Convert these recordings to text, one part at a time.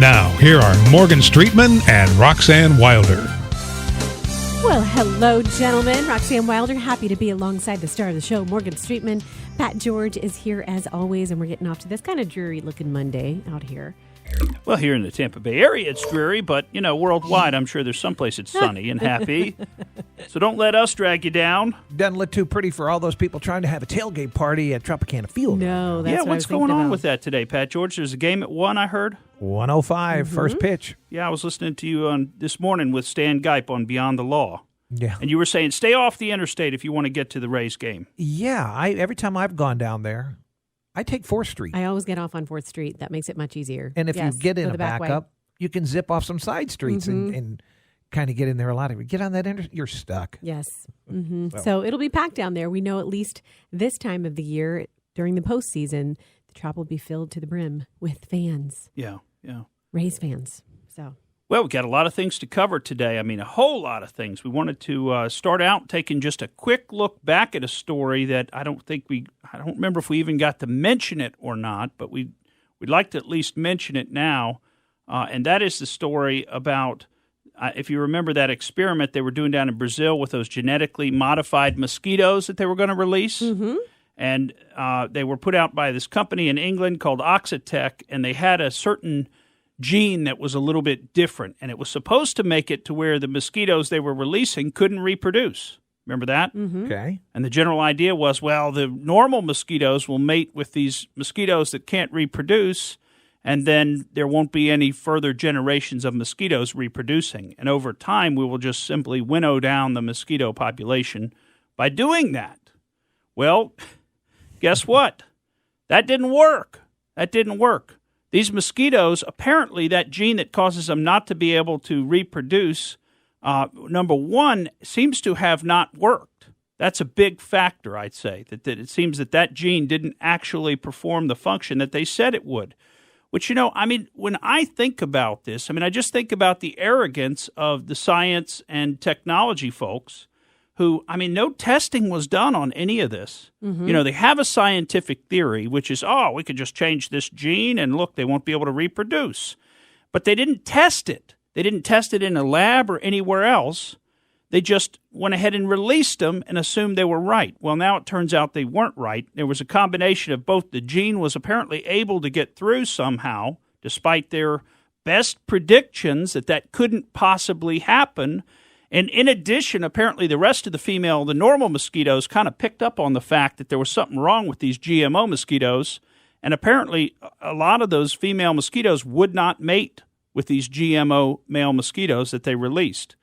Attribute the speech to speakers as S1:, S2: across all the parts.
S1: Now, here are Morgan Streetman and Roxanne Wilder.
S2: Well, hello, gentlemen. Roxanne Wilder, happy to be alongside the star of the show, Morgan Streetman. Pat George is here as always, and we're getting off to this kind of dreary-looking Monday out here.
S3: Well, here in the Tampa Bay area, it's dreary, but, worldwide, I'm sure there's someplace it's sunny and happy. So don't let us drag you down.
S4: Doesn't look too pretty for all those people trying to have a tailgate party at Tropicana Field.
S2: No, that's
S3: what's going on with that today, Pat George? There's a game at 1, I heard.
S4: 105, first pitch.
S3: Yeah, I was listening to you this morning with Stan Geip on Beyond the Law.
S4: Yeah.
S3: And you were saying, stay off the interstate if you want to get to the Rays game.
S4: Yeah, every time I've gone down there, I take 4th Street.
S2: I always get off on 4th Street. That makes it much easier.
S4: And if you get in a backup,
S2: way.
S4: You can zip off some side streets and kind of get in there a lot. If you get on that you're stuck.
S2: Yes. Mm-hmm. So it'll be packed down there. We know at least this time of the year, during the postseason, the Trop will be filled to the brim with fans.
S3: Yeah.
S2: Rays fans. So.
S3: Well, we got a lot of things to cover today. I mean, a whole lot of things. We wanted to start out taking just a quick look back at a story that I don't remember if we even got to mention it or not, but we'd like to at least mention it now. And that is the story about, if you remember that experiment they were doing down in Brazil with those genetically modified mosquitoes that they were going to release. Mm-hmm. And they were put out by this company in England called Oxitec, and they had a certain gene that was a little bit different, and it was supposed to make it to where the mosquitoes they were releasing couldn't reproduce. Remember that?
S2: Mm-hmm.
S4: Okay.
S3: And the general idea was, well, the normal mosquitoes will mate with these mosquitoes that can't reproduce, and then there won't be any further generations of mosquitoes reproducing. And over time, we will just simply winnow down the mosquito population by doing that. Well, guess what? That didn't work. These mosquitoes, apparently that gene that causes them not to be able to reproduce, number one, seems to have not worked. That's a big factor, I'd say, that it seems that gene didn't actually perform the function that they said it would. Which, when I think about this, I just think about the arrogance of the science and technology folks who, no testing was done on any of this. Mm-hmm. They have a scientific theory, which is, we could just change this gene and look, they won't be able to reproduce. But they didn't test it. They didn't test it in a lab or anywhere else. They just went ahead and released them and assumed they were right. Well, now it turns out they weren't right. There was a combination of both. The gene was apparently able to get through somehow, despite their best predictions that couldn't possibly happen. And in addition, apparently the rest of the normal mosquitoes kind of picked up on the fact that there was something wrong with these GMO mosquitoes. And apparently a lot of those female mosquitoes would not mate with these GMO male mosquitoes that they released.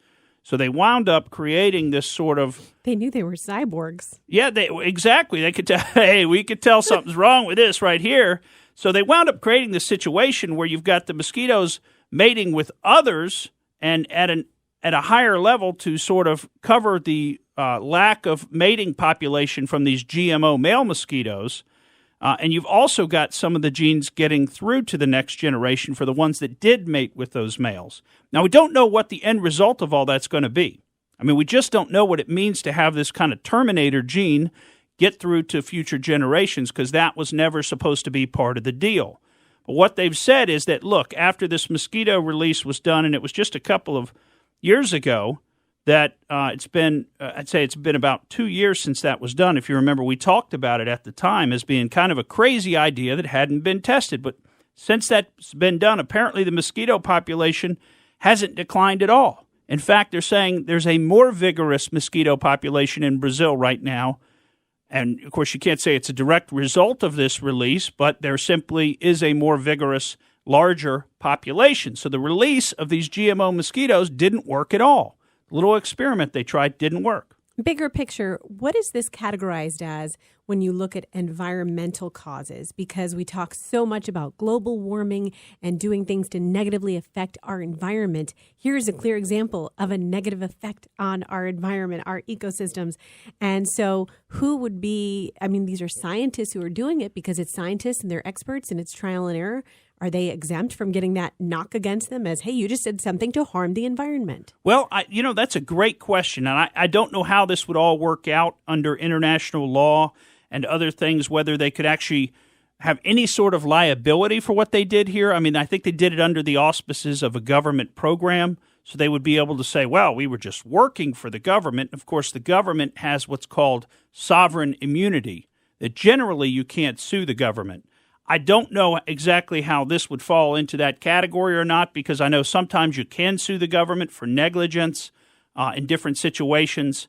S3: So they wound up creating this sort of...
S2: They knew they were cyborgs.
S3: Yeah, exactly. They could tell, hey, we could tell something's wrong with this right here. So they wound up creating this situation where you've got the mosquitoes mating with others and at a higher level to sort of cover the lack of mating population from these GMO male mosquitoes. And you've also got some of the genes getting through to the next generation for the ones that did mate with those males. Now, we don't know what the end result of all that's going to be. We just don't know what it means to have this kind of terminator gene get through to future generations because that was never supposed to be part of the deal. But what they've said is that, look, after this mosquito release was done, and it was just a couple of years ago, that it's been about 2 years since that was done. If you remember, we talked about it at the time as being kind of a crazy idea that hadn't been tested. But since that's been done, apparently the mosquito population hasn't declined at all. In fact, they're saying there's a more vigorous mosquito population in Brazil right now. And, of course, you can't say it's a direct result of this release, but there simply is a more vigorous, larger population. So the release of these GMO mosquitoes didn't work at all. The little experiment they tried didn't work.
S2: Bigger picture, what is this categorized as when you look at environmental causes? Because we talk so much about global warming and doing things to negatively affect our environment. Here's a clear example of a negative effect on our environment, our ecosystems. And so who would be, these are scientists who are doing it because it's scientists and they're experts and it's trial and error. Are they exempt from getting that knock against them as, hey, you just did something to harm the environment?
S3: Well, that's a great question. And I don't know how this would all work out under international law and other things, whether they could actually have any sort of liability for what they did here. I mean, I think they did it under the auspices of a government program, so they would be able to say, well, we were just working for the government. Of course, the government has what's called sovereign immunity, that generally you can't sue the government. I don't know exactly how this would fall into that category or not, because I know sometimes you can sue the government for negligence in different situations.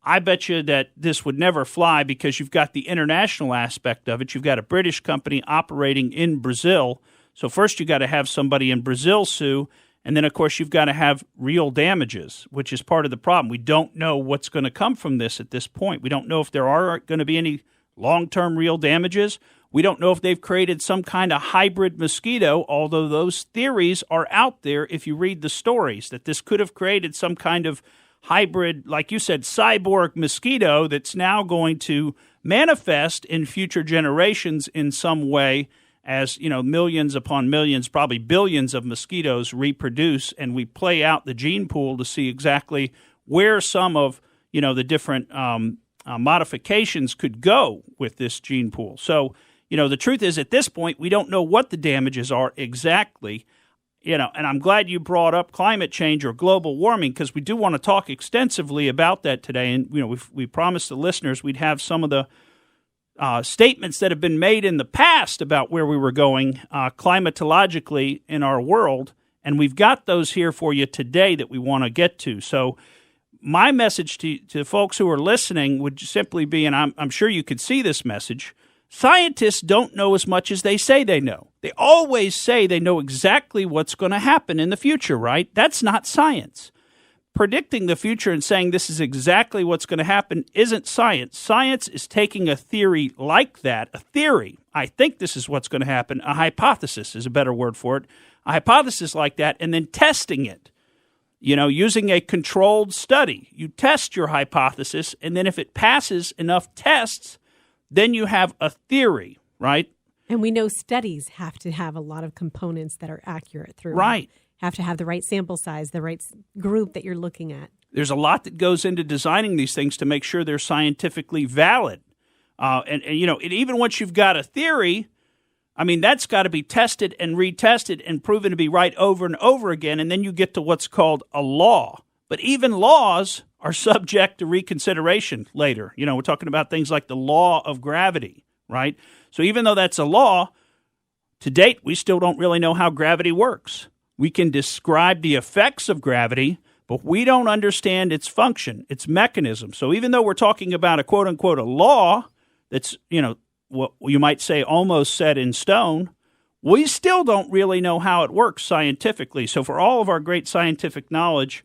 S3: I bet you that this would never fly because you've got the international aspect of it. You've got a British company operating in Brazil. So first you got to have somebody in Brazil sue, and then, of course, you've got to have real damages, which is part of the problem. We don't know what's going to come from this at this point. We don't know if there are going to be any long-term real damages. We don't know if they've created some kind of hybrid mosquito, although those theories are out there if you read the stories, that this could have created some kind of hybrid, like you said, cyborg mosquito that's now going to manifest in future generations in some way as, millions upon millions, probably billions of mosquitoes reproduce, and we play out the gene pool to see exactly where some of, the different modifications could go with this gene pool. So, the truth is at this point, we don't know what the damages are exactly. And I'm glad you brought up climate change or global warming, because we do want to talk extensively about that today. And, we promised the listeners we'd have some of the statements that have been made in the past about where we were going climatologically in our world. And we've got those here for you today that we want to get to. So my message to folks who are listening would simply be, and I'm sure you could see this message, scientists don't know as much as they say they know. They always say they know exactly what's going to happen in the future, right? That's not science. Predicting the future and saying this is exactly what's going to happen isn't science. Science is taking a theory like that, a theory, I think this is what's going to happen, a hypothesis is a better word for it, a hypothesis like that, and then testing it, using a controlled study. You test your hypothesis, and then if it passes enough tests, then you have a theory, right?
S2: And we know studies have to have a lot of components that are accurate through.
S3: Right.
S2: Have to have the right sample size, the right group that you're looking at.
S3: There's a lot that goes into designing these things to make sure they're scientifically valid. And even once you've got a theory, I mean, that's got to be tested and retested and proven to be right over and over again. And then you get to what's called a law. But even laws are subject to reconsideration later. We're talking about things like the law of gravity, right? So even though that's a law, to date, we still don't really know how gravity works. We can describe the effects of gravity, but we don't understand its function, its mechanism. So even though we're talking about a quote-unquote a law that's, what you might say almost set in stone, we still don't really know how it works scientifically. So for all of our great scientific knowledge,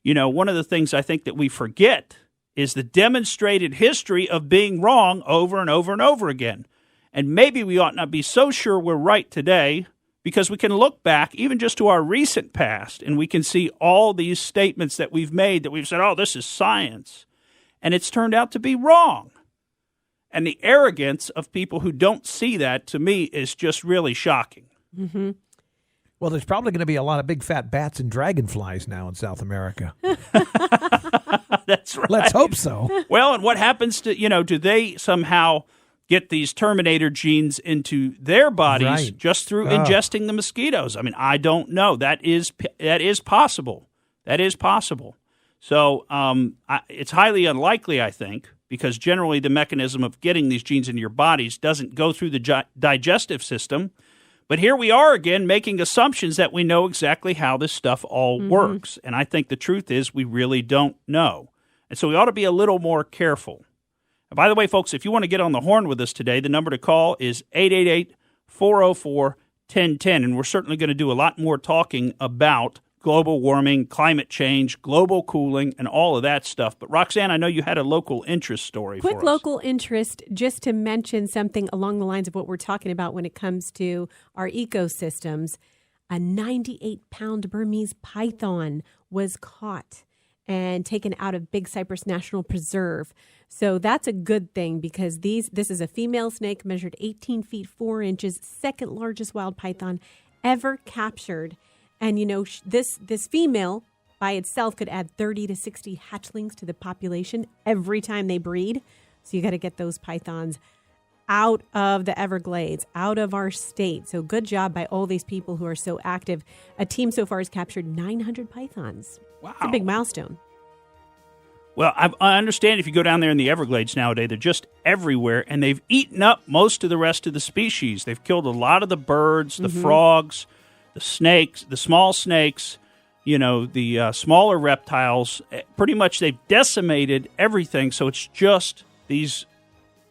S3: one of the things I think that we forget is the demonstrated history of being wrong over and over and over again. And maybe we ought not be so sure we're right today, because we can look back even just to our recent past and we can see all these statements that we've made that we've said, oh, this is science. And it's turned out to be wrong. And the arrogance of people who don't see that, to me, is just really shocking.
S2: Mm-hmm.
S4: Well, there's probably going to be a lot of big fat bats and dragonflies now in South America.
S3: That's right.
S4: Let's hope so.
S3: Well, and what happens to, do they somehow get these Terminator genes into their bodies just through ingesting the mosquitoes? I mean, I don't know. That is possible. That is possible. So it's highly unlikely, I think, because generally the mechanism of getting these genes into your bodies doesn't go through the digestive system. But here we are again making assumptions that we know exactly how this stuff all works. And I think the truth is we really don't know. And so we ought to be a little more careful. And by the way, folks, if you want to get on the horn with us today, the number to call is 888-404-1010. And we're certainly going to do a lot more talking about global warming, climate change, global cooling, and all of that stuff. But Roxanne, I know you had a local interest story for us.
S2: Quick local interest, just to mention something along the lines of what we're talking about when it comes to our ecosystems. A 98-pound Burmese python was caught and taken out of Big Cypress National Preserve. So that's a good thing, because this is a female snake, measured 18 feet 4 inches, second largest wild python ever captured. And, this female by itself could add 30 to 60 hatchlings to the population every time they breed. So you got to get those pythons out of the Everglades, out of our state. So good job by all these people who are so active. A team so far has captured 900 pythons.
S3: Wow.
S2: It's a big milestone.
S3: Well, I understand if you go down there in the Everglades nowadays, they're just everywhere, and they've eaten up most of the rest of the species. They've killed a lot of the birds, the frogs, the snakes, the small snakes, the smaller reptiles. Pretty much they've decimated everything, so it's just these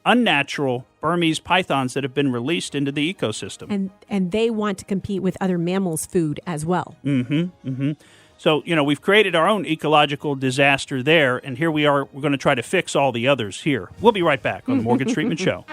S3: unnatural Burmese pythons that have been released into the ecosystem.
S2: And they want to compete with other mammals' food as well.
S3: So, we've created our own ecological disaster there, and here we are. We're going to try to fix all the others here. We'll be right back on the Morgan Streetman Show.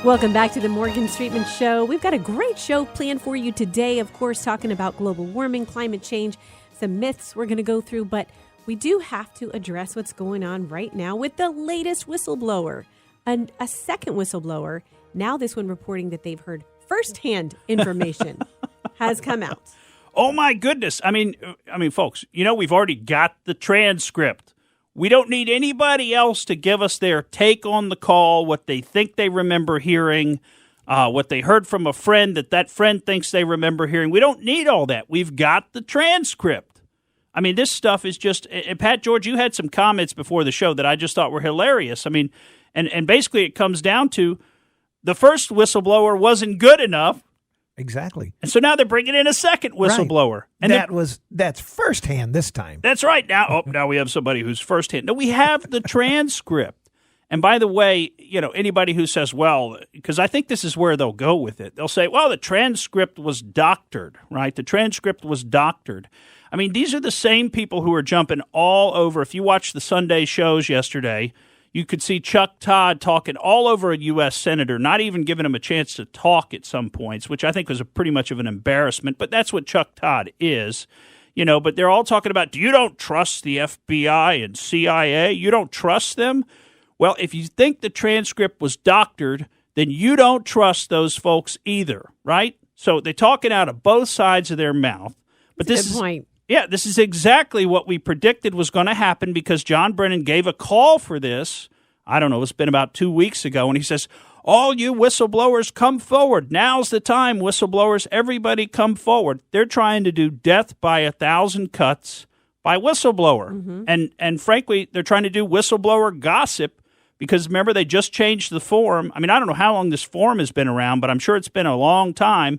S2: Welcome back to the Morgan Streetman Show. We've got a great show planned for you today, of course, talking about global warming, climate change, some myths we're going to go through, but we do have to address what's going on right now with the latest whistleblower. And a second whistleblower, now this one reporting that they've heard firsthand information has come out.
S3: Oh, my goodness. I mean, folks, we've already got the transcript. We don't need anybody else to give us their take on the call, what they think they remember hearing, what they heard from a friend that friend thinks they remember hearing. We don't need all that. We've got the transcript. I mean, this stuff is just – and Pat, George, you had some comments before the show that I just thought were hilarious. I mean, and basically it comes down to the first whistleblower wasn't good enough.
S4: Exactly.
S3: And so now they're bringing in a second whistleblower.
S4: Right. And that's firsthand this time.
S3: That's right. Now we have somebody who's firsthand. No, we have the transcript. And by the way, anybody who says, well, because I think this is where they'll go with it. They'll say, well, the transcript was doctored, right? The transcript was doctored. I mean, these are the same people who are jumping all over. If you watched the Sunday shows yesterday, you could see Chuck Todd talking all over a U.S. senator, not even giving him a chance to talk at some points, which I think was pretty much of an embarrassment. But that's what Chuck Todd is, But they're all talking about, you don't trust the FBI and CIA? You don't trust them? Well, if you think the transcript was doctored, then you don't trust those folks either, right? So they're talking out of both sides of their mouth. But
S2: that's a good point.
S3: Yeah, this is exactly what we predicted was going to happen because John Brennan gave a call for this. I don't know, it's been about 2 weeks ago, and he says, all you whistleblowers come forward. Now's the time, whistleblowers. Everybody come forward. They're trying to do death by 1,000 cuts by whistleblower. Mm-hmm. And frankly, they're trying to do whistleblower gossip because, remember, they just changed the form. I mean, I don't know how long this form has been around, but I'm sure it's been a long time.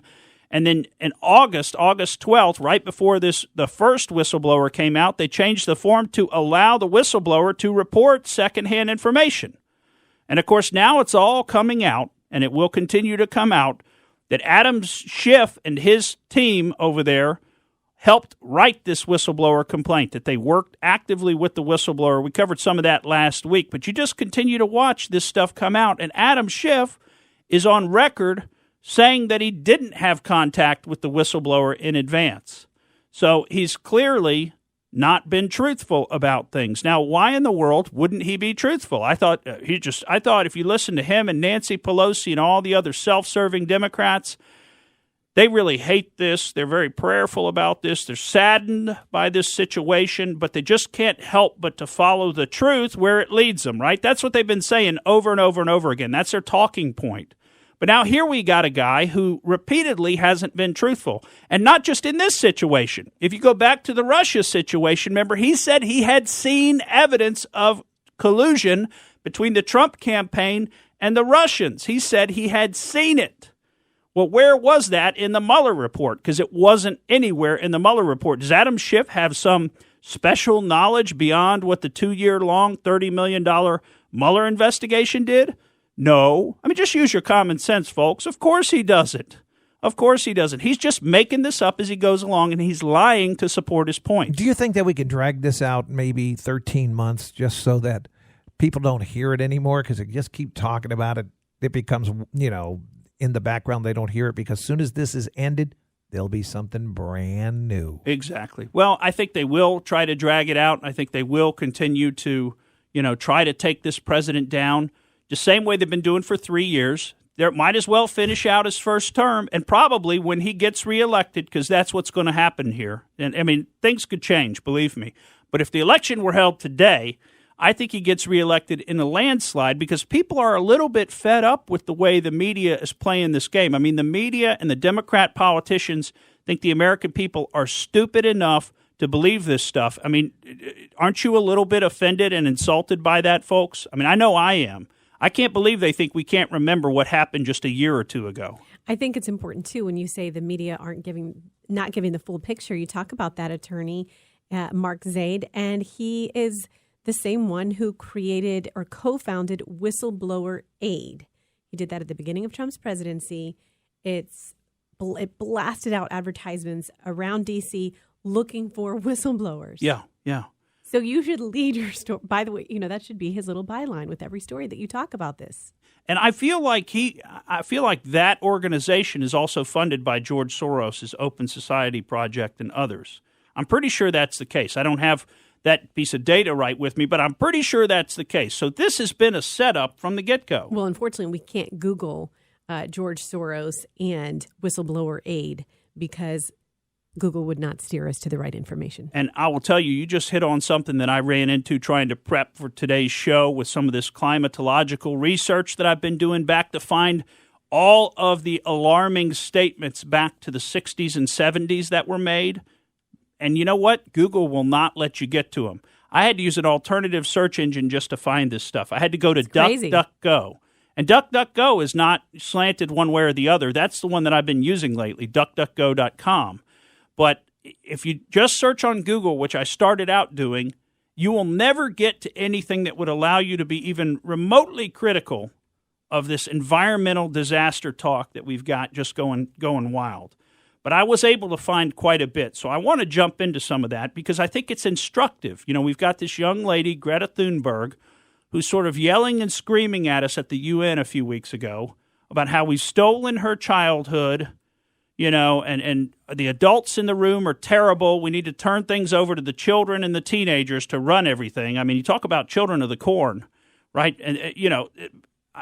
S3: And then in August 12th, right before the first whistleblower came out, they changed the form to allow the whistleblower to report secondhand information. And, of course, now it's all coming out, and it will continue to come out, that Adam Schiff and his team over there helped write this whistleblower complaint, that they worked actively with the whistleblower. We covered some of that last week, but you just continue to watch this stuff come out. And Adam Schiff is on record saying that he didn't have contact with the whistleblower in advance. So he's clearly not been truthful about things. Now, why in the world wouldn't he be truthful? I thought if you listen to him and Nancy Pelosi and all the other self-serving Democrats, they really hate this. They're very prayerful about this. They're saddened by this situation, but they just can't help but to follow the truth where it leads them, right? That's what they've been saying over and over and over again. That's their talking point. But now here we got a guy who repeatedly hasn't been truthful. And not just in this situation. If you go back to the Russia situation, remember, he said he had seen evidence of collusion between the Trump campaign and the Russians. He said he had seen it. Well, where was that in the Mueller report? Because it wasn't anywhere in the Mueller report. Does Adam Schiff have some special knowledge beyond what the 2-year-long, $30 million Mueller investigation did? No. I mean, just use your common sense, folks. Of course he doesn't. Of course he doesn't. He's just making this up as he goes along, and he's lying to support his point.
S4: Do you think that we can drag this out maybe 13 months just so that people don't hear it anymore? Because they just keep talking about it. It becomes, in the background, they don't hear it because as soon as this is ended, there'll be something brand new.
S3: Exactly. Well, I think they will try to drag it out. I think they will continue to, try to take this president down. The same way they've been doing for 3 years. They might as well finish out his first term, and probably when he gets reelected, because that's what's going to happen here. And, I mean, things could change, believe me. But if the election were held today, I think he gets reelected in a landslide because people are a little bit fed up with the way the media is playing this game. I mean, the media and the Democrat politicians think the American people are stupid enough to believe this stuff. I mean, aren't you a little bit offended and insulted by that, folks? I mean, I know I am. I can't believe they think we can't remember what happened just a year or two ago.
S2: I think it's important, too, when you say the media not giving the full picture. You talk about that attorney, Mark Zaid, and he is the same one who created or co-founded Whistleblower Aid. He did that at the beginning of Trump's presidency. It blasted out advertisements around D.C. looking for whistleblowers.
S3: Yeah.
S2: So you should lead your story. By the way, that should be his little byline with every story that you talk about this.
S3: And I feel like that organization is also funded by George Soros' Open Society Project and others. I'm pretty sure that's the case. I don't have that piece of data right with me, but I'm pretty sure that's the case. So this has been a setup from the get-go.
S2: Well, unfortunately, we can't Google George Soros and Whistleblower Aid because Google would not steer us to the right information.
S3: And I will tell you, you just hit on something that I ran into trying to prep for today's show with some of this climatological research that I've been doing back to find all of the alarming statements back to the 60s and 70s that were made. And you know what? Google will not let you get to them. I had to use an alternative search engine just to find this stuff. I had to go to DuckDuckGo. And DuckDuckGo is not slanted one way or the other. That's the one that I've been using lately, DuckDuckGo.com. But if you just search on Google, which I started out doing, you will never get to anything that would allow you to be even remotely critical of this environmental disaster talk that we've got just going wild. But I was able to find quite a bit. So I want to jump into some of that because I think it's instructive. We've got this young lady, Greta Thunberg, who's sort of yelling and screaming at us at the UN a few weeks ago about how we've stolen her childhood, and the adults in the room are terrible. We need to turn things over to the children and the teenagers to run everything. I mean, you talk about children of the corn, right? And,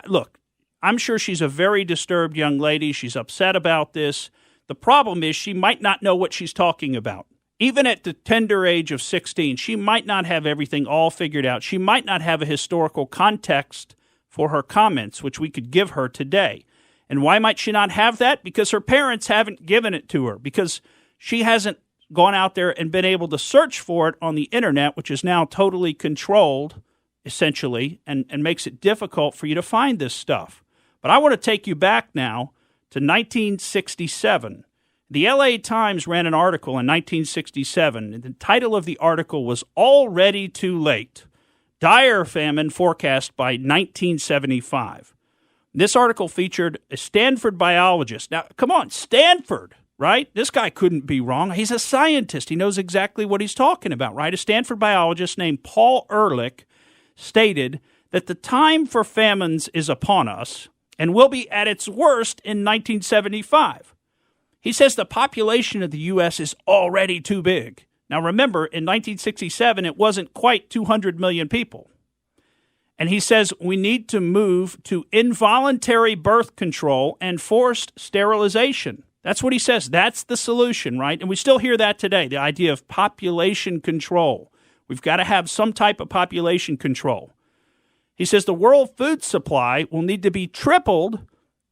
S3: look, I'm sure she's a very disturbed young lady. She's upset about this. The problem is she might not know what she's talking about. Even at the tender age of 16, she might not have everything all figured out. She might not have a historical context for her comments, which we could give her today. And why might she not have that? Because her parents haven't given it to her, because she hasn't gone out there and been able to search for it on the internet, which is now totally controlled, essentially, and makes it difficult for you to find this stuff. But I want to take you back now to 1967. The LA Times ran an article in 1967, and the title of the article was Already Too Late, Dire Famine Forecast by 1975. This article featured a Stanford biologist. Now, come on, Stanford, right? This guy couldn't be wrong. He's a scientist. He knows exactly what he's talking about, right? A Stanford biologist named Paul Ehrlich stated that the time for famines is upon us and will be at its worst in 1975. He says the population of the U.S. is already too big. Now, remember, in 1967, it wasn't quite 200 million people. And he says we need to move to involuntary birth control and forced sterilization. That's what he says. That's the solution, right? And we still hear that today, the idea of population control. We've got to have some type of population control. He says the world food supply will need to be tripled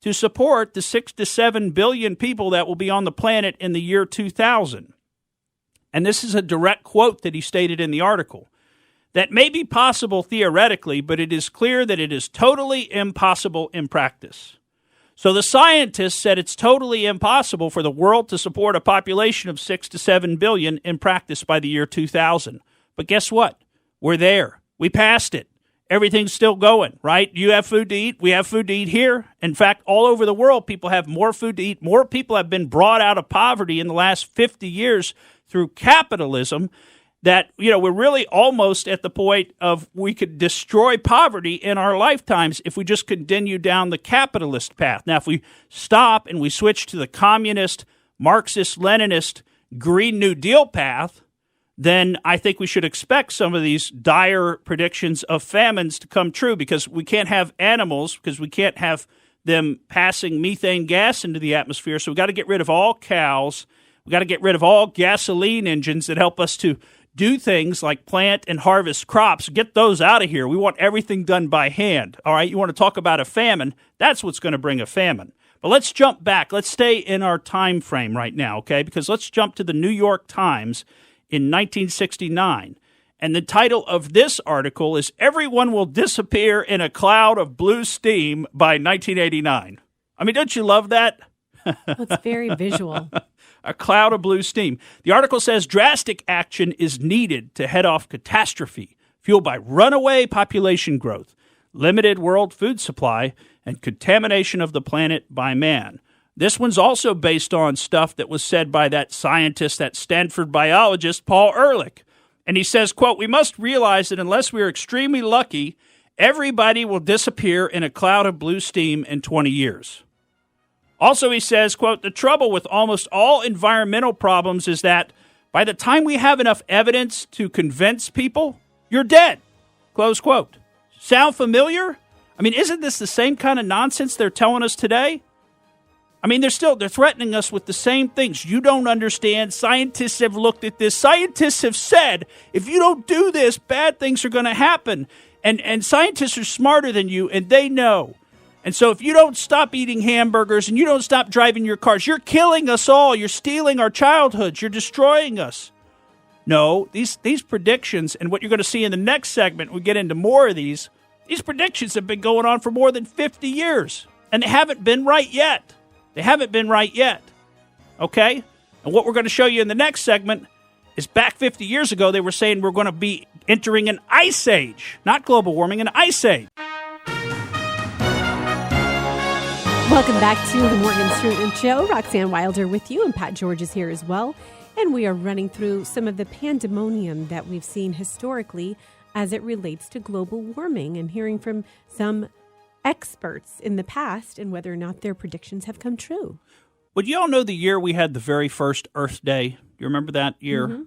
S3: to support the 6 to 7 billion people that will be on the planet in the year 2000. And this is a direct quote that he stated in the article. That may be possible theoretically, but it is clear that it is totally impossible in practice. So the scientists said it's totally impossible for the world to support a population of 6 to 7 billion in practice by the year 2000. But guess what? We're there. We passed it. Everything's still going, right? You have food to eat. We have food to eat here. In fact, all over the world, people have more food to eat. More people have been brought out of poverty in the last 50 years through capitalism that, we're really almost at the point of we could destroy poverty in our lifetimes if we just continue down the capitalist path. Now, if we stop and we switch to the communist, Marxist, Leninist, Green New Deal path, then I think we should expect some of these dire predictions of famines to come true, because we can't have animals, because we can't have them passing methane gas into the atmosphere. So we've got to get rid of all cows. We've got to get rid of all gasoline engines that help us to do things like plant and harvest crops. Get those out of here. We want everything done by hand. All right, you want to talk about a famine? That's what's going to bring a famine. But let's jump back. Let's stay in our time frame right now, okay? Because let's jump to the New York Times in 1969. And the title of this article is Everyone Will Disappear in a Cloud of Blue Steam by 1989. I mean, don't you love that?
S2: It's very visual.
S3: A cloud of blue steam. The article says drastic action is needed to head off catastrophe fueled by runaway population growth, limited world food supply, and contamination of the planet by man. This one's also based on stuff that was said by that scientist, that Stanford biologist, Paul Ehrlich. And he says, quote, we must realize that unless we are extremely lucky, everybody will disappear in a cloud of blue steam in 20 years. Also, he says, quote, the trouble with almost all environmental problems is that by the time we have enough evidence to convince people, you're dead, close quote. Sound familiar? I mean, isn't this the same kind of nonsense they're telling us today? I mean, they're threatening us with the same things. You don't understand. Scientists have looked at this. Scientists have said, if you don't do this, bad things are going to happen. And scientists are smarter than you, and they know. And so if you don't stop eating hamburgers and you don't stop driving your cars, you're killing us all. You're stealing our childhoods. You're destroying us. No, these predictions, and what you're going to see in the next segment, we get into more of these predictions have been going on for more than 50 years, and they haven't been right yet. They haven't been right yet, okay? And what we're going to show you in the next segment is back 50 years ago, they were saying we're going to be entering an ice age, not global warming, an ice age.
S2: Welcome back to the Morgan Streetman Show. Roxanne Wilder with you, and Pat George is here as well. And we are running through some of the pandemonium that we've seen historically as it relates to global warming and hearing from some experts in the past and whether or not their predictions have come true.
S3: Would you all know the year we had the very first Earth Day? Do you remember that year? Mm-hmm.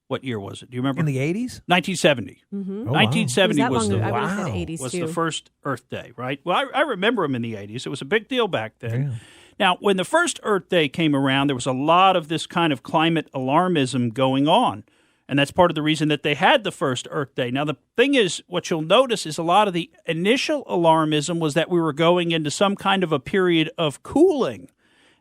S3: What year was it? Do you remember?
S4: In the 80s?
S3: 1970.
S2: Mm-hmm.
S3: Oh, 1970 was
S2: the
S3: the first Earth Day, right? Well, I remember them in the 80s. It was a big deal back then.
S4: Yeah.
S3: Now, when the first Earth Day came around, there was a lot of this kind of climate alarmism going on. And that's part of the reason that they had the first Earth Day. Now, the thing is, what you'll notice is a lot of the initial alarmism was that we were going into some kind of a period of cooling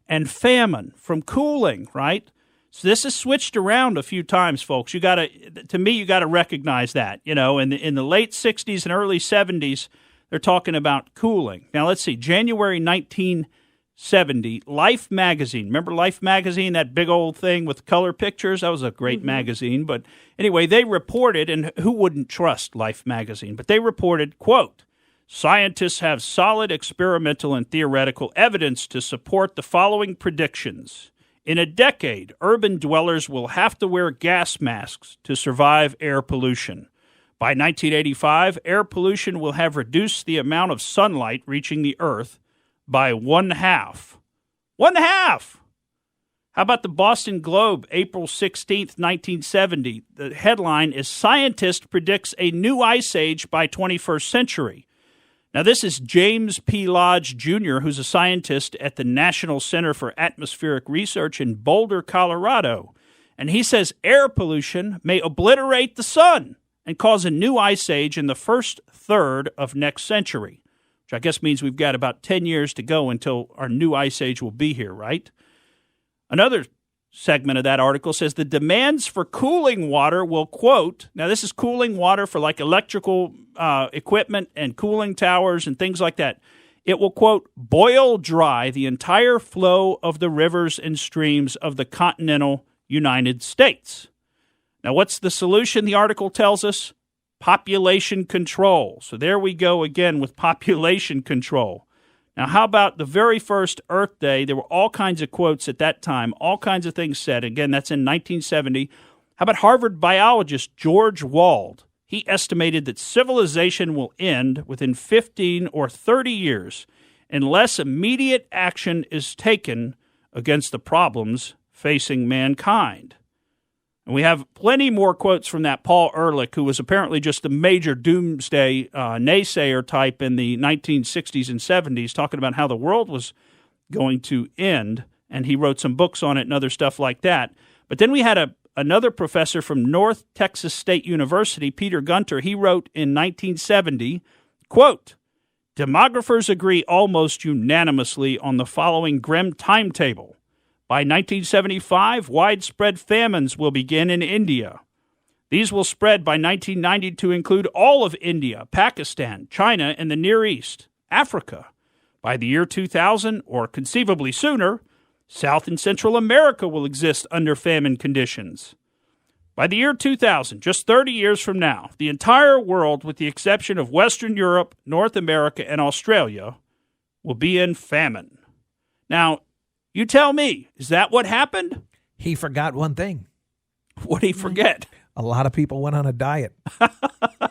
S3: and famine from cooling, right? So this has switched around a few times, folks. You got to recognize that. You know, in the late 60s and early 70s, they're talking about cooling. Now, let's see, January 1970, Life magazine. Remember Life magazine, that big old thing with color pictures? That was a great magazine. But anyway, they reported, and who wouldn't trust Life magazine? But they reported, quote, scientists have solid experimental and theoretical evidence to support the following predictions. In a decade, urban dwellers will have to wear gas masks to survive air pollution. By 1985, air pollution will have reduced the amount of sunlight reaching the Earth by 1/2. 1/2! How about the Boston Globe, April 16th, 1970? The headline is Scientist Predicts a New Ice Age by 21st Century. Now, this is James P. Lodge, Jr., who's a scientist at the National Center for Atmospheric Research in Boulder, Colorado. And he says air pollution may obliterate the sun and cause a new ice age in the first third of next century, which I guess means we've got about 10 years to go until our new ice age will be here, right? Another segment of that article says the demands for cooling water will, quote, now this is cooling water for like electrical equipment and cooling towers and things like that. It will, quote, boil dry the entire flow of the rivers and streams of the continental United States. Now, what's the solution, the article tells us? Population control. So there we go again with population control. Now, how about the very first Earth Day? There were all kinds of quotes at that time, all kinds of things said. Again, that's in 1970. How about Harvard biologist George Wald? He estimated that civilization will end within 15 or 30 years unless immediate action is taken against the problems facing mankind. And we have plenty more quotes from that Paul Ehrlich, who was apparently just a major doomsday naysayer type in the 1960s and 70s, talking about how the world was going to end. And he wrote some books on it and other stuff like that. But then we had another professor from North Texas State University, Peter Gunter, he wrote in 1970, quote, demographers agree almost unanimously on the following grim timetable. By 1975, widespread famines will begin in India. These will spread by 1990 to include all of India, Pakistan, China, and the Near East, Africa. By the year 2000, or conceivably sooner, South and Central America will exist under famine conditions. By the year 2000, just 30 years from now, the entire world, with the exception of Western Europe, North America, and Australia, will be in famine. Now, you tell me, is that what happened?
S4: He forgot one thing.
S3: What did he forget?
S4: A lot of people went on a diet.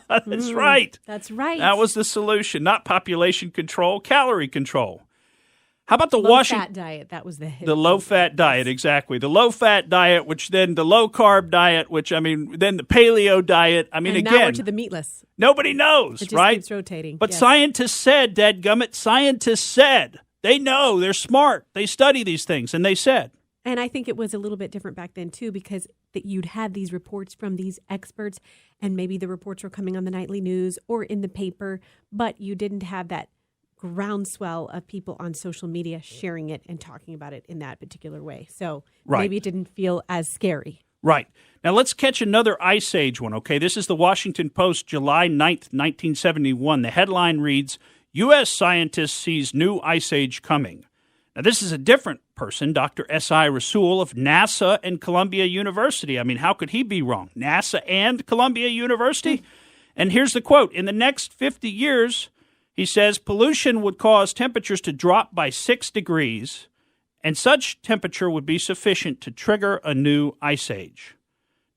S3: That's right.
S2: That's right.
S3: That was the solution, not population control, calorie control. How about the
S2: low-fat diet? That was the hit.
S3: The low-fat diet, exactly. The low-fat diet, which then the low-carb diet, then the paleo diet.
S2: And
S3: again.
S2: now we're to the meatless.
S3: Nobody knows,
S2: it just
S3: right?
S2: keeps rotating.
S3: But
S2: yes.
S3: Scientists said, dadgummit, scientists said. They know. They're smart. They study these things, and they said.
S2: And I think it was a little bit different back then, too, because that you'd have these reports from these experts, and maybe the reports were coming on the nightly news or in the paper, but you didn't have that groundswell of people on social media sharing it and talking about it in that particular way. So maybe it didn't feel as scary.
S3: Right. Now let's catch another Ice Age one, okay? This is the Washington Post, July 9th, 1971. The headline reads, U.S. scientist sees new Ice Age coming. Now this is a different person, Dr. S.I. Rasool of NASA and Columbia University. I mean, how could he be wrong? NASA and Columbia University? And here's the quote. In the next 50 years, he says, pollution would cause temperatures to drop by 6 degrees, and such temperature would be sufficient to trigger a new ice age.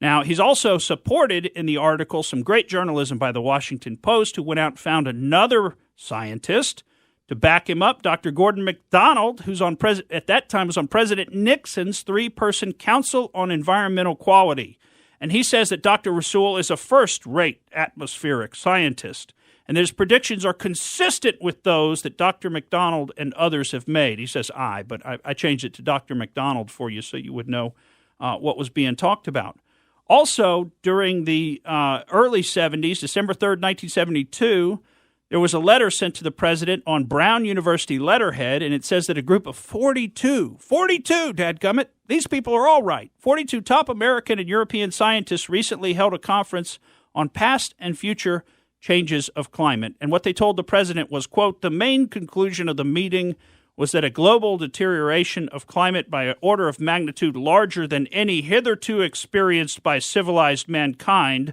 S3: Now, he's also supported in the article some great journalism by the Washington Post, who went out and found another scientist to back him up, Dr. Gordon MacDonald, who's at that time was on President Nixon's 3-person Council on Environmental Quality. And he says that Dr. Rasool is a first-rate atmospheric scientist, and his predictions are consistent with those that Dr. MacDonald and others have made. He says but I changed it to Dr. MacDonald for you so you would know what was being talked about. Also, during the early 70s, December 3rd, 1972, there was a letter sent to the president on Brown University letterhead, and it says that a group of 42, dadgummit, these people are all right, 42 top American and European scientists recently held a conference on past and future changes of climate. And what they told the president was, quote, the main conclusion of the meeting was that a global deterioration of climate by an order of magnitude larger than any hitherto experienced by civilized mankind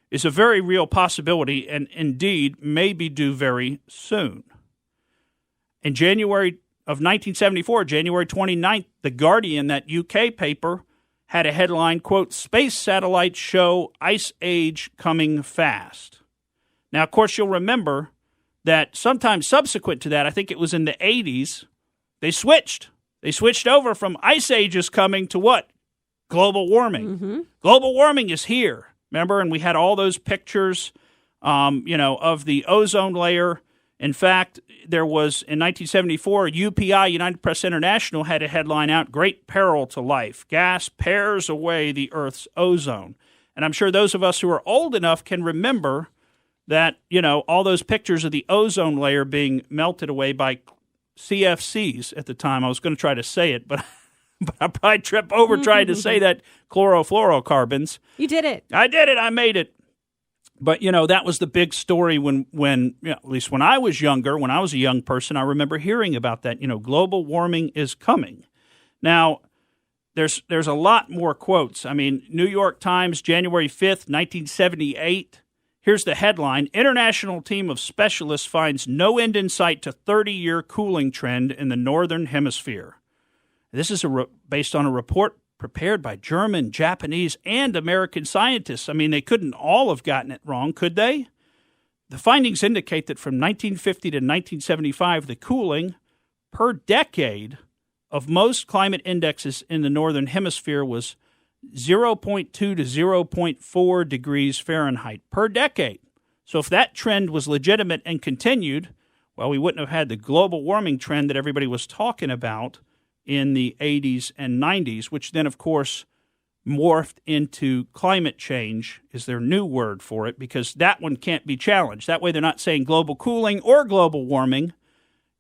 S3: is a very real possibility and indeed may be due very soon. In January of 1974, January 29th, The Guardian, that UK paper, had a headline, quote, space satellites show ice age coming fast. Now, of course, you'll remember that sometime subsequent to that, I think it was in the 80s, they switched. They switched over from ice ages coming to what? Global warming. Mm-hmm. Global warming is here. Remember, and we had all those pictures, of the ozone layer. In fact, there was, in 1974, UPI, United Press International, had a headline out, Great Peril to Life. Gas pares away the Earth's ozone. And I'm sure those of us who are old enough can remember that, all those pictures of the ozone layer being melted away by CFCs at the time. I was going to try to say it, but I'll probably trip over trying to say that, chlorofluorocarbons.
S2: You did it.
S3: I did it. I made it. But, that was the big story when at least when I was younger, when I was a young person, I remember hearing about that. Global warming is coming. Now, there's a lot more quotes. I mean, New York Times, January 5th, 1978. Here's the headline. International team of specialists finds no end in sight to 30-year cooling trend in the Northern Hemisphere. This is based on a report prepared by German, Japanese, and American scientists. I mean, they couldn't all have gotten it wrong, could they? The findings indicate that from 1950 to 1975, the cooling per decade of most climate indexes in the Northern Hemisphere was 0.2 to 0.4 degrees Fahrenheit per decade. So if that trend was legitimate and continued, well, we wouldn't have had the global warming trend that everybody was talking about in the 80s and 90s, which then, of course, morphed into climate change is their new word for it, because that one can't be challenged. That way they're not saying global cooling or global warming,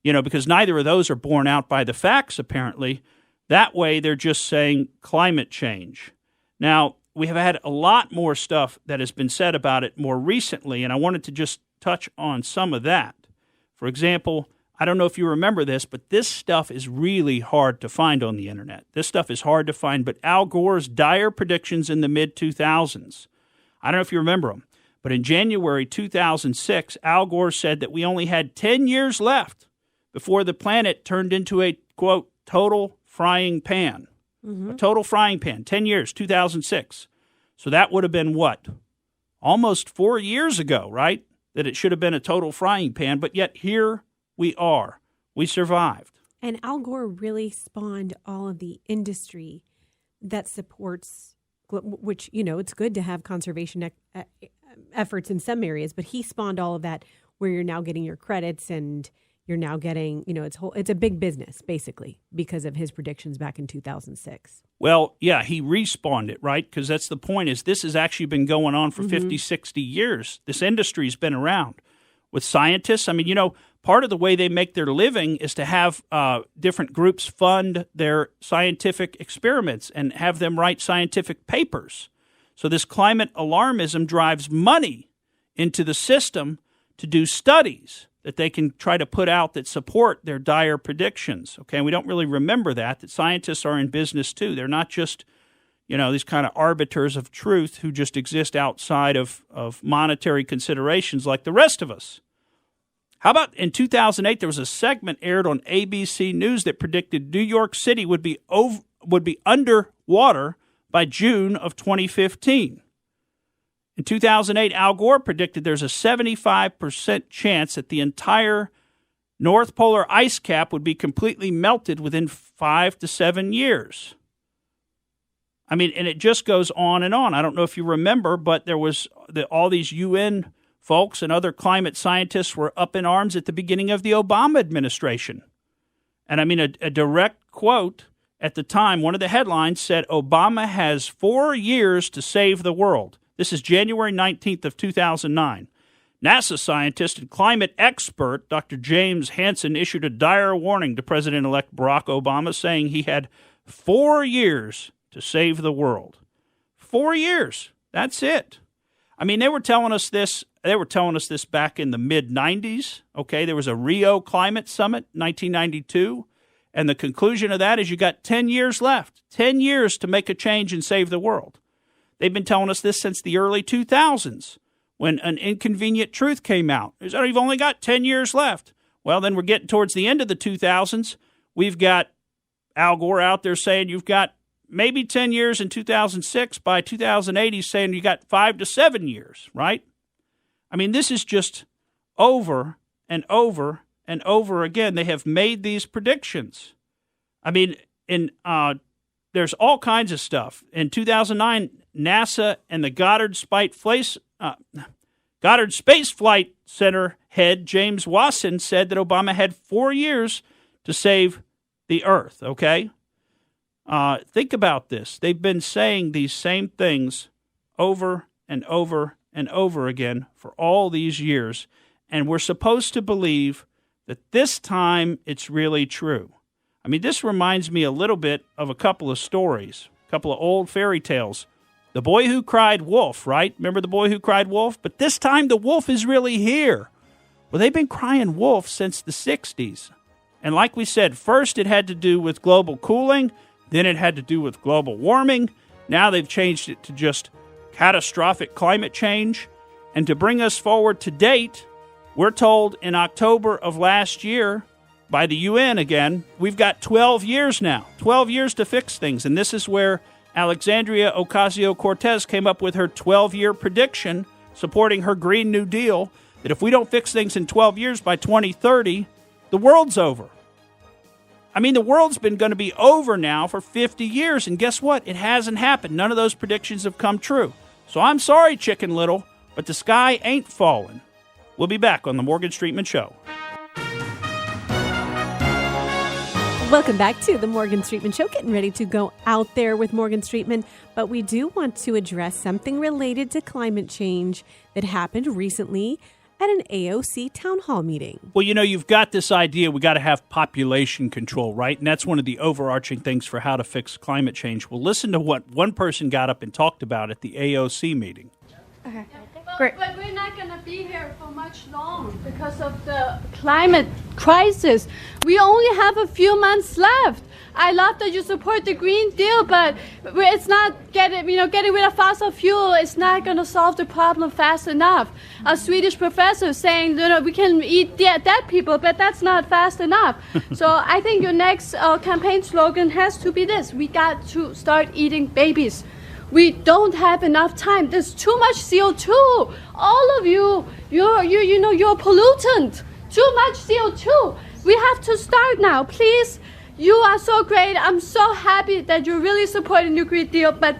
S3: because neither of those are borne out by the facts, apparently. That way they're just saying climate change. Now, we have had a lot more stuff that has been said about it more recently, and I wanted to just touch on some of that. For example, I don't know if you remember this, but this stuff is really hard to find on the internet. This stuff is hard to find, but Al Gore's dire predictions in the mid-2000s. I don't know if you remember them, but in January 2006, Al Gore said that we only had 10 years left before the planet turned into a, quote, total frying pan. A total frying pan, 10 years, 2006. So that would have been what? Almost 4 years ago, right? That it should have been a total frying pan, but yet here we are. We survived.
S2: And Al Gore really spawned all of the industry that supports, which, it's good to have conservation efforts in some areas, but he spawned all of that where you're now getting your credits and you're now getting, it's a big business, basically, because of his predictions back in 2006.
S3: Well, yeah, he respawned it, right? Because that's the point, is this has actually been going on for 50, 60 years. This industry's been around. With scientists, part of the way they make their living is to have different groups fund their scientific experiments and have them write scientific papers. So this climate alarmism drives money into the system to do studies that they can try to put out that support their dire predictions. Okay, and we don't really remember that scientists are in business too. They're not just, these kind of arbiters of truth who just exist outside of monetary considerations like the rest of us. How about in 2008, there was a segment aired on ABC News that predicted New York City would be underwater by June of 2015. In 2008, Al Gore predicted there's a 75% chance that the entire North Polar ice cap would be completely melted within 5 to 7 years. And it just goes on and on. I don't know if you remember, but there was all these UN folks and other climate scientists were up in arms at the beginning of the Obama administration. And a direct quote at the time, one of the headlines said, Obama has 4 years to save the world. This is January 19th of 2009. NASA scientist and climate expert Dr. James Hansen issued a dire warning to President-elect Barack Obama, saying he had 4 years to save the world. 4 years. That's it. They were telling us this. They were telling us this back in the mid-'90s. Okay, there was a Rio Climate Summit, 1992, and the conclusion of that is you got 10 years left. 10 years to make a change and save the world. They've been telling us this since the early 2000s, when An Inconvenient Truth came out. You've only got 10 years left. Well, then we're getting towards the end of the 2000s. We've got Al Gore out there saying you've got maybe 10 years in 2006. By 2008, he's saying you got 5 to 7 years, right? This is just over and over and over again. They have made these predictions. There's all kinds of stuff. In 2009, NASA and the Goddard Space Flight Center head James Wasson said that Obama had 4 years to save the Earth, okay? Think about this. They've been saying these same things over and over and over again for all these years, and we're supposed to believe that this time it's really true. This reminds me a little bit of a couple of stories, a couple of old fairy tales. The Boy Who Cried Wolf, right? Remember The Boy Who Cried Wolf? But this time the wolf is really here. Well, they've been crying wolf since the 60s. And like we said, first it had to do with global cooling, then it had to do with global warming. Now they've changed it to just catastrophic climate change. And to bring us forward to date, we're told in October of last year by the UN again, we've got 12 years now, 12 years to fix things. And this is where Alexandria Ocasio-Cortez came up with her 12-year prediction supporting her Green New Deal that if we don't fix things in 12 years by 2030, the world's over. The world's been going to be over now for 50 years. And guess what? It hasn't happened. None of those predictions have come true. So I'm sorry, Chicken Little, but the sky ain't falling. We'll be back on the Morgan Streetman Show.
S2: Welcome back to the Morgan Streetman Show. Getting ready to go out there with Morgan Streetman, but we do want to address something related to climate change that happened recently at an AOC town hall meeting.
S3: Well, you've got this idea we got to have population control, right? And that's one of the overarching things for how to fix climate change. Well, listen to what one person got up and talked about at the AOC meeting.
S5: Okay. Great. But we're not going to be here for much long because of the climate crisis. We only have a few months left. I love that you support the Green Deal, but it's not getting rid of fossil fuel. It's not going to solve the problem fast enough. A Swedish professor saying, we can eat dead people, but that's not fast enough. So I think your next campaign slogan has to be this: we got to start eating babies. We don't have enough time. There's too much CO2. All of you're a pollutant. Too much CO2. We have to start now, please. You are so great. I'm so happy that you're really supporting the Green Deal, but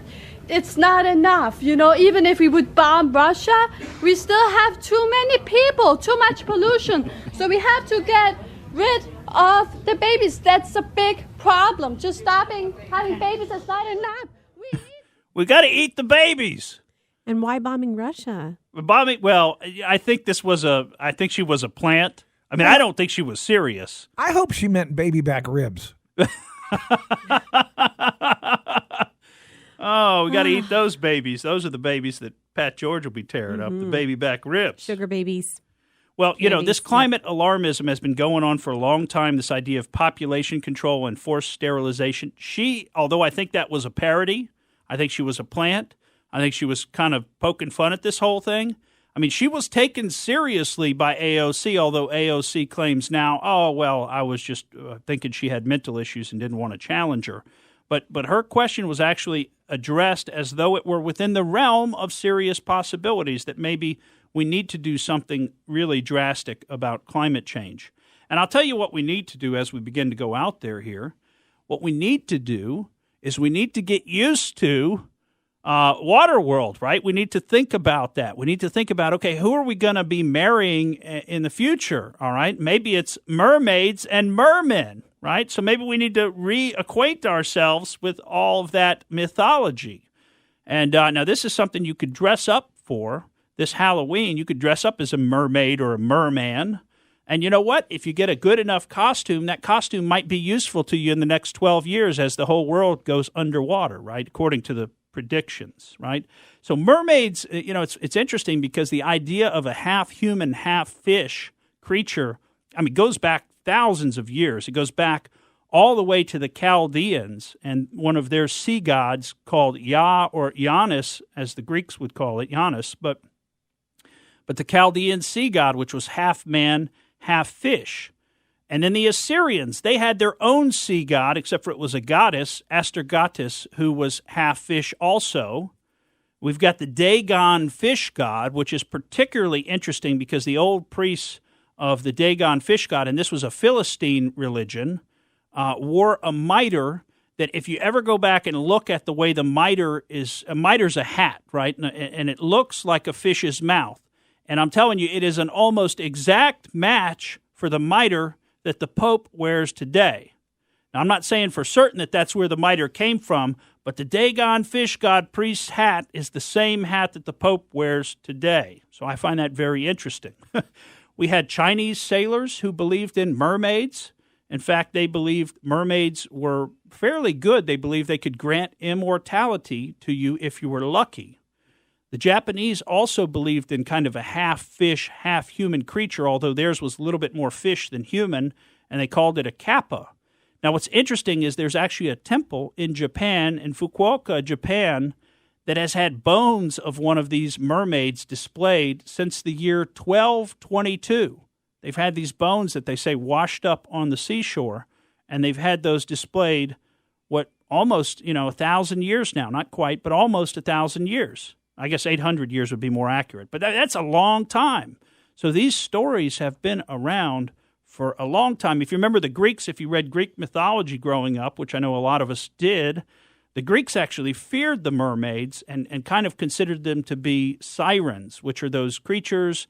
S5: it's not enough. Even if we would bomb Russia, we still have too many people, too much pollution. So we have to get rid of the babies. That's a big problem. Just stopping having babies is not enough.
S3: We got to eat the babies.
S2: And why bombing Russia?
S3: Well, I think she was a plant. I mean, I don't think she was serious.
S4: I hope she meant baby back ribs.
S3: Oh, we got to eat those babies. Those are the babies that Pat George will be tearing up, the baby back ribs.
S2: Sugar babies.
S3: Well, this climate alarmism has been going on for a long time, this idea of population control and forced sterilization. Although I think that was a parody, I think she was a plant. I think she was kind of poking fun at this whole thing. I mean, she was taken seriously by AOC, although AOC claims now, I was just thinking she had mental issues and didn't want to challenge her. But her question was actually addressed as though it were within the realm of serious possibilities that maybe we need to do something really drastic about climate change. And I'll tell you what we need to do as we begin to go out there here. What we need to do is we need to get used to water world, right? We need to think about that. We need to think about, okay, who are we going to be marrying in the future, all right? Maybe it's mermaids and mermen, right? So maybe we need to reacquaint ourselves with all of that mythology. And now this is something you could dress up for this Halloween. You could dress up as a mermaid or a merman. And you know what? If you get a good enough costume, that costume might be useful to you in the next 12 years as the whole world goes underwater, right? According to the predictions, right? So mermaids, it's interesting because the idea of a half human, half fish creature, goes back thousands of years. It goes back all the way to the Chaldeans and one of their sea gods called Yah or Janus, as the Greeks would call it, Janus, but the Chaldean sea god, which was half man, half fish. And then the Assyrians, they had their own sea god, except for it was a goddess, Astragatis, who was half fish also. We've got the Dagon fish god, which is particularly interesting because the old priests of the Dagon fish god, and this was a Philistine religion, wore a mitre that if you ever go back and look at the way the mitre's a hat, right? And it looks like a fish's mouth. And I'm telling you, it is an almost exact match for the mitre that the Pope wears today. Now, I'm not saying for certain that that's where the mitre came from, but the Dagon fish god priest's hat is the same hat that the Pope wears today. So I find that very interesting. We had Chinese sailors who believed in mermaids. In fact, they believed mermaids were fairly good. They believed they could grant immortality to you if you were lucky. The Japanese also believed in kind of a half fish, half human creature, although theirs was a little bit more fish than human, and they called it a kappa. Now, what's interesting is there's actually a temple in Japan, in Fukuoka, Japan, that has had bones of one of these mermaids displayed since the year 1222. They've had these bones that they say washed up on the seashore, and they've had those displayed, almost 1,000 years now. Not quite, but almost 1,000 years. I guess 800 years would be more accurate, but that's a long time. So these stories have been around for a long time. If you remember the Greeks, if you read Greek mythology growing up, which I know a lot of us did, the Greeks actually feared the mermaids and kind of considered them to be sirens, which are those creatures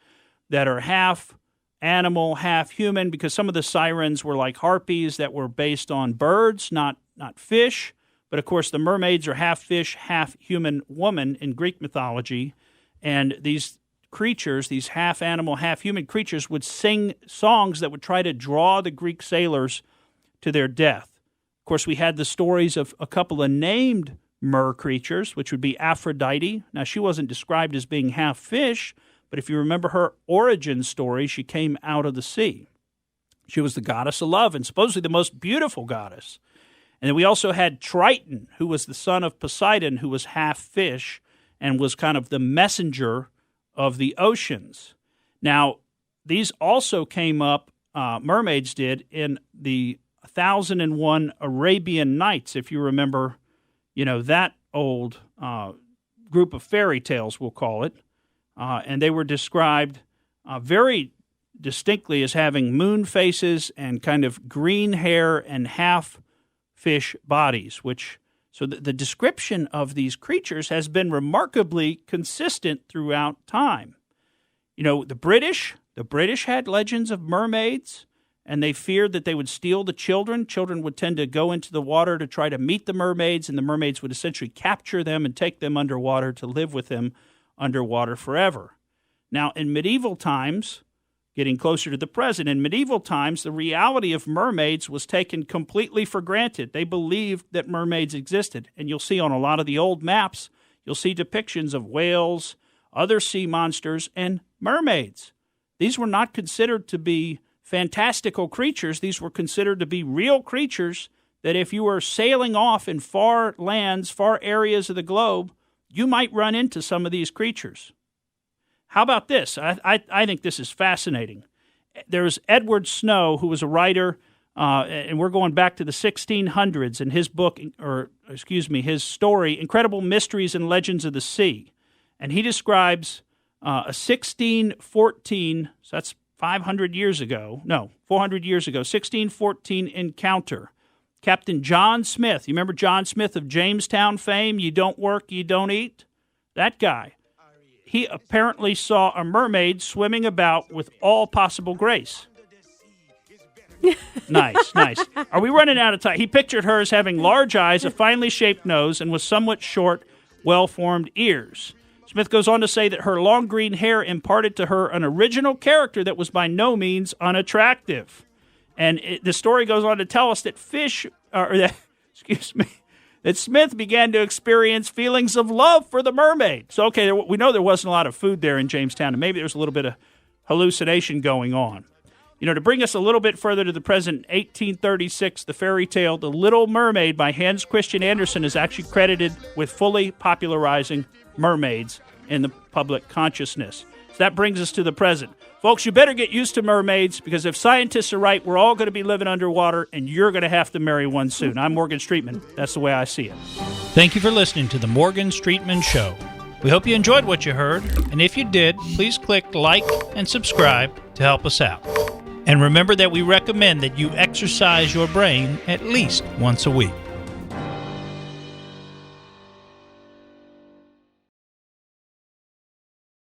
S3: that are half animal, half human, because some of the sirens were like harpies that were based on birds, not fish. But, of course, the mermaids are half fish, half human woman in Greek mythology. And these creatures, these half animal, half human creatures, would sing songs that would try to draw the Greek sailors to their death. Of course, we had the stories of a couple of named mer creatures, which would be Aphrodite. Now, she wasn't described as being half fish, but if you remember her origin story, she came out of the sea. She was the goddess of love and supposedly the most beautiful goddess. And then we also had Triton, who was the son of Poseidon, who was half fish and was kind of the messenger of the oceans. Now, these also came up, mermaids did, in the 1001 Arabian Nights, if you remember, that old group of fairy tales, we'll call it. And they were described very distinctly as having moon faces and kind of green hair and half fish bodies, so the description of these creatures has been remarkably consistent throughout time. The British had legends of mermaids, and they feared that they would steal the children. Children would tend to go into the water to try to meet the mermaids, and the mermaids would essentially capture them and take them underwater to live with them underwater forever. Now, in medieval times, getting closer to the present, in medieval times, the reality of mermaids was taken completely for granted. They believed that mermaids existed. And you'll see on a lot of the old maps, you'll see depictions of whales, other sea monsters, and mermaids. These were not considered to be fantastical creatures. These were considered to be real creatures that if you were sailing off in far lands, far areas of the globe, you might run into some of these creatures. How about this? I think this is fascinating. There's Edward Snow, who was a writer, and we're going back to the 1600s, in his book, his story, Incredible Mysteries and Legends of the Sea. And he describes a 1614, so that's 400 years ago, 1614 encounter. Captain John Smith, you remember John Smith of Jamestown fame? You don't work, you don't eat? That guy. He apparently saw a mermaid swimming about with all possible grace. Nice. Are we running out of time? He pictured her as having large eyes, a finely shaped nose, and with somewhat short, well-formed ears. Smith goes on to say that her long green hair imparted to her an original character that was by no means unattractive. And the story goes on to tell us that that Smith began to experience feelings of love for the mermaid. So, okay, we know there wasn't a lot of food there in Jamestown, and maybe there was a little bit of hallucination going on. To bring us a little bit further to the present, 1836, the fairy tale The Little Mermaid by Hans Christian Andersen is actually credited with fully popularizing mermaids in the public consciousness. So that brings us to the present. Folks, you better get used to mermaids, because if scientists are right, we're all going to be living underwater, and you're going to have to marry one soon. I'm Morgan Streetman. That's the way I see it.
S6: Thank you for listening to the Morgan Streetman Show. We hope you enjoyed what you heard, and if you did, please click like and subscribe to help us out. And remember that we recommend that you exercise your brain at least once a week.